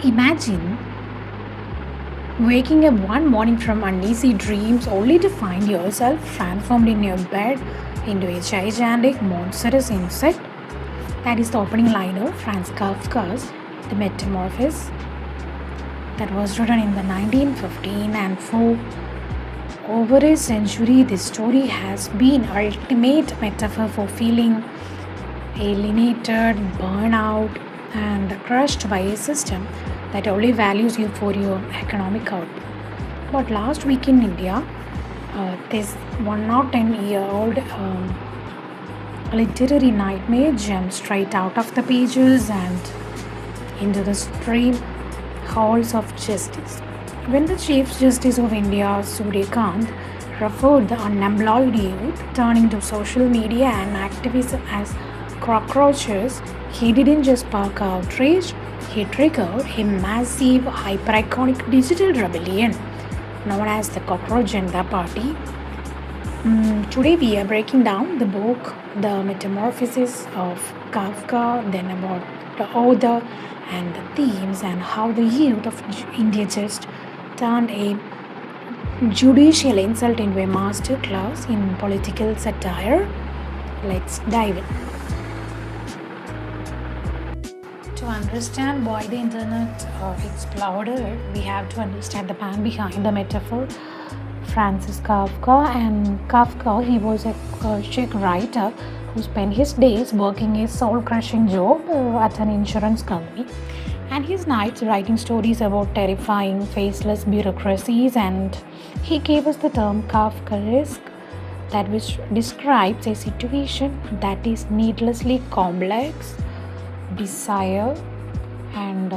Imagine waking up one morning from uneasy dreams only to find yourself transformed in your bed into a gigantic monstrous insect. That is the opening line of Franz Kafka's The Metamorphosis, that was written in the 1915, and for over a century this story has been ultimate metaphor for feeling alienated, burnout, and crushed by a system that only values you for your economic output. But last week in India, this 110-year-old literary nightmare jumped straight out of the pages and into the stream halls of justice. When the Chief Justice of India, Suryakant, referred the unemployed youth turning to social media and activism as cockroaches, he didn't just spark outrage, he triggered a massive, hyper-iconic digital rebellion known as the Cockroach Janatha Party. Today we are breaking down the book The Metamorphosis of Kafka, then about the author and the themes and how the youth of India just turned a judicial insult into a master class in political satire. Let's dive in. To understand why the internet exploded, we have to understand the man behind the metaphor, Franz Kafka. And Kafka, he was a Czech writer who spent his days working a soul-crushing job at an insurance company, and his nights writing stories about terrifying, faceless bureaucracies. And he gave us the term Kafkaesque, that which describes a situation that is needlessly complex, bizarre, and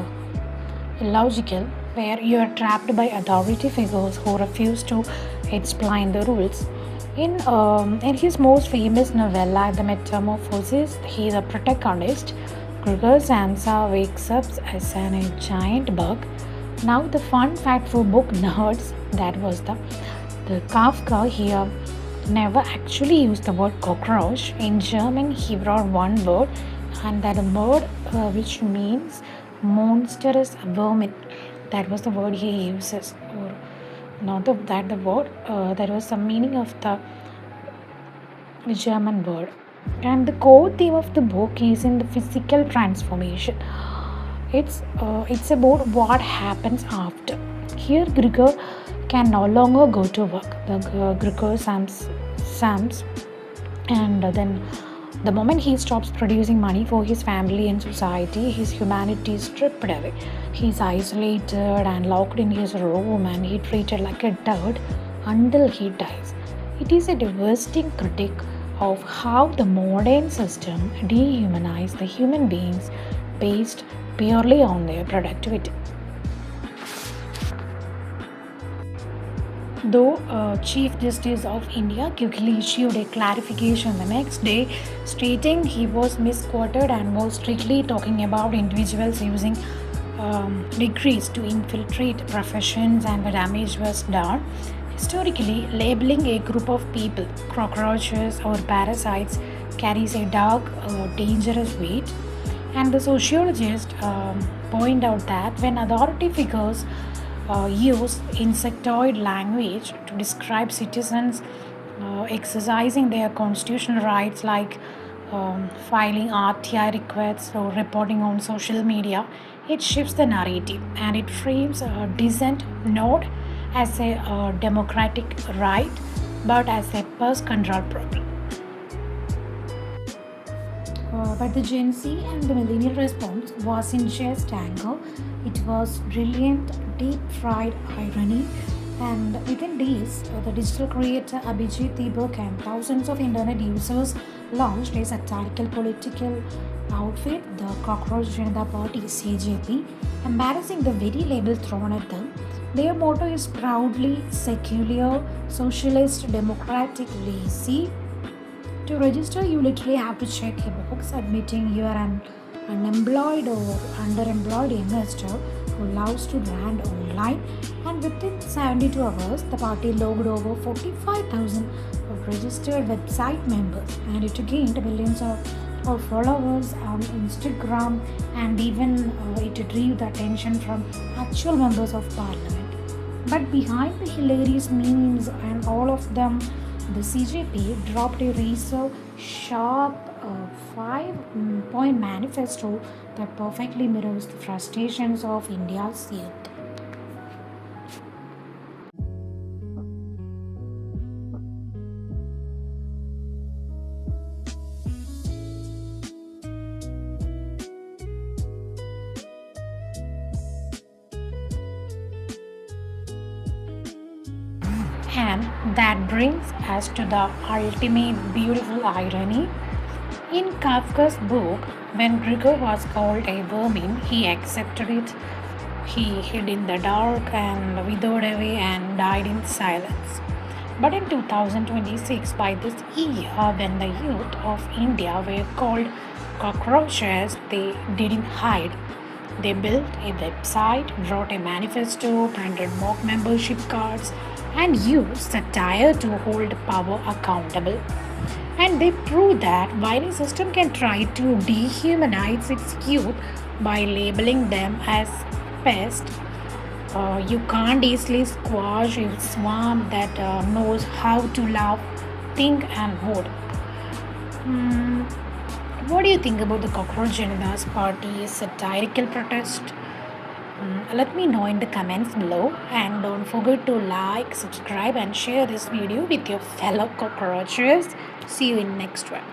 illogical, where you are trapped by authority figures who refuse to explain the rules. In his most famous novella, The Metamorphosis, he is a protagonist. Gregor Samsa wakes up as a giant bug. Now, the fun fact for book nerds, that was the Kafka here never actually used the word cockroach. In German, he wrote one word, and that word which means monstrous vermin. That was the word he uses, or not the word. That was the meaning of the German word. And the core theme of the book is in the physical transformation. It's about what happens after. Here, Gregor can no longer go to work. The Gregor Sams, and then the moment he stops producing money for his family and society, his humanity is stripped away. He's isolated and locked in his room, and he treated like a dirt until he dies. It is a devastating critique of how the modern system dehumanizes the human beings based purely on their productivity. Though Chief Justice of India quickly issued a clarification the next day, stating he was misquoted and was strictly talking about individuals using degrees to infiltrate professions, and the damage was done. Historically, labeling a group of people cockroaches or parasites carries a dark, dangerous weight. And the sociologists point out that when authority figures use insectoid language to describe citizens exercising their constitutional rights, like filing RTI requests or reporting on social media, it shifts the narrative and it frames dissent not as a democratic right but as a pest control problem. But the Gen Z and the millennial response wasn't just anger, it was brilliant, deep-fried irony. And within days, the digital creator Abhijit Deepak and thousands of internet users launched a satirical political outfit, the Cockroach Janatha Party (CJP), embarrassing the very label thrown at them. Their motto is proudly secular, socialist, democratic, lazy. To register, you literally have to check a box admitting you are an unemployed or underemployed investor who loves to rant online, and within 72 hours, the party logged over 45,000 of registered website members, and it gained millions of followers on Instagram, and even it drew the attention from actual members of parliament. But behind the hilarious memes and all of them, the CJP dropped a razor sharp 5 point manifesto that perfectly mirrors the frustrations of India's youth. And that brings us to the ultimate beautiful irony. In Kafka's book, when Gregor was called a vermin, he accepted it. He hid in the dark and withered away and died in silence. But in 2026, by this year, when the youth of India were called cockroaches, they didn't hide. They built a website, wrote a manifesto, printed mock membership cards, and used satire to hold power accountable. And they prove that while a system can try to dehumanize its youth by labeling them as pests, you can't easily squash a swarm that knows how to laugh, think, and vote. Hmm, what do you think about the Cockroach Janatha's party's satirical protest? Let me know in the comments below, and don't forget to like, subscribe, and share this video with your fellow cockroaches. See you in next one.